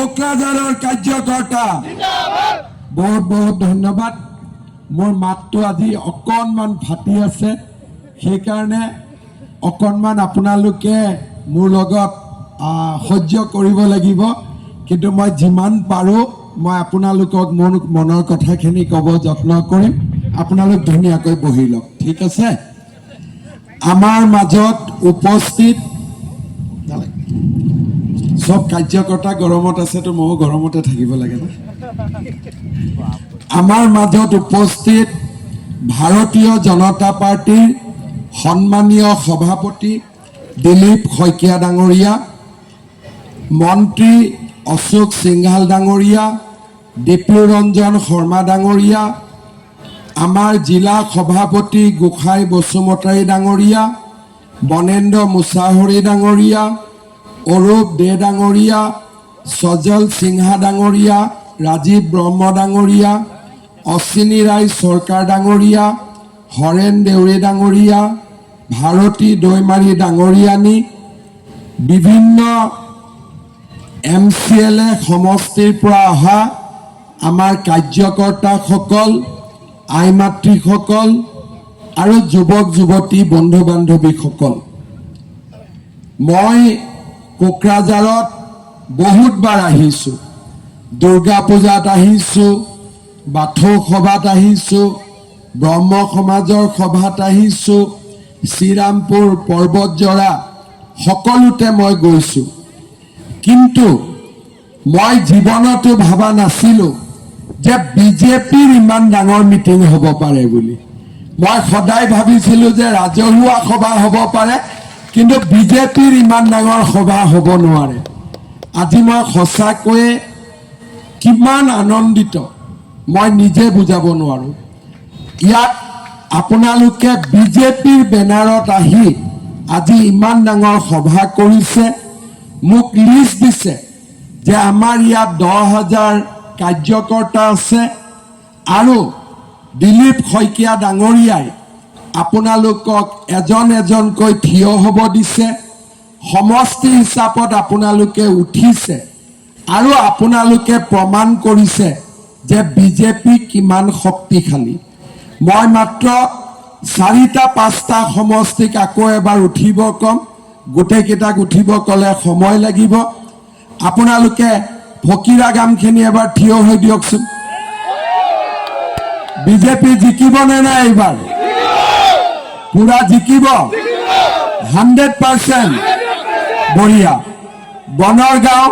কোকৰাঝাৰৰ কাৰ্যকৰ্তা বহুত বহুত ধন্যবাদ। মোৰ মাতটো আজি অকণমান ফাটি আছে, সেইকাৰণে অকণমান আপোনালোকে মোৰ লগত সহ্য কৰিব লাগিব। কিন্তু মই যিমান পাৰোঁ মই আপোনালোকক মোৰ মনৰ কথাখিনি ক'ব যত্ন কৰিম। আপোনালোক ধুনীয়াকৈ বহি লওক, ঠিক আছে। আমাৰ মাজত উপস্থিত সব কাৰ্যকৰ্তা গৰমত আছেতো, ময়ো গৰমতে থাকিব লাগে না। আমাৰ মাজত উপস্থিত ভাৰতীয় জনতা পাৰ্টিৰ সন্মানীয় সভাপতি দিলীপ শইকীয়া ডাঙৰীয়া, মন্ত্ৰী অশোক সিংঘাল ডাঙৰীয়া, দীপ্লুৰঞ্জন শৰ্মা ডাঙৰীয়া, আমাৰ জিলা সভাপতি গোসাই বসুমতাৰী ডাঙৰীয়া, বনেন্দ্ৰ মুছাহৰী ডাঙৰীয়া, অৰূপ দে ডাঙৰীয়া, সজল সিংহা ডাঙৰীয়া, ৰাজীৱ ব্ৰহ্ম ডাঙৰীয়া, অশ্বিনী ৰায় চৰকাৰ ডাঙৰীয়া, হৰেণ দেউৰী ডাঙৰীয়া, ভাৰতী দৈমাৰী ডাঙৰীয়ানী, বিভিন্ন MCLA সমষ্টিৰ পৰা অহা আমাৰ কাৰ্যকৰ্তাসকল, আই মাতৃসকল আৰু যুৱক যুৱতী বন্ধু বান্ধৱীসকল, মই কোকৰাঝাৰত বহুতবাৰ আহিছোঁ। দুৰ্গা পূজাত আহিছোঁ, বাথৌ সভাত আহিছোঁ, ব্ৰহ্ম সমাজৰ সভাত আহিছোঁ, শ্ৰীৰামপুৰ পৰ্বতজৰা সকলোতে মই গৈছোঁ। কিন্তু মই জীৱনতো ভাবা নাছিলোঁ যে বিজেপিৰ ইমান ডাঙৰ মিটিং হ'ব পাৰে বুলি। মই সদায় ভাবিছিলোঁ যে ৰাজহুৱা সভা হ'ব পাৰে, কিন্তু বিজেপিৰ ইমান ডাঙৰ সভা হ'ব নোৱাৰে। আজি মই সঁচাকৈয়ে কিমান আনন্দিত মই নিজে বুজাব নোৱাৰোঁ। ইয়াত আপোনালোকে বিজেপিৰ বেনাৰত আহি আজি ইমান ডাঙৰ সভা কৰিছে, মোক লিষ্ট দিছে যে আমাৰ ইয়াত 10,000 কাৰ্যকৰ্তা আছে আৰু দিলীপ শইকীয়া ডাঙৰীয়াই আপোনালোকক এজন এজনকৈ থিয় হ'ব দিছে, সমষ্টি হিচাপত আপোনালোকে উঠিছে আৰু আপোনালোকে প্ৰমাণ কৰিছে যে বিজেপি কিমান শক্তিশালী। মই মাত্ৰ 4-5টা সমষ্টিক আকৌ এবাৰ উঠিব ক'ম, গোটেইকেইটাক উঠিব ক'লে সময় লাগিব। আপোনালোকে ফকীৰা গামখিনি এবাৰ থিয় হৈ দিয়কচোন। বিজেপি জিকিব নে নাই এইবাৰ? পুৰা জিকিব 100%। বঢ়িয়া। বনৰগাঁও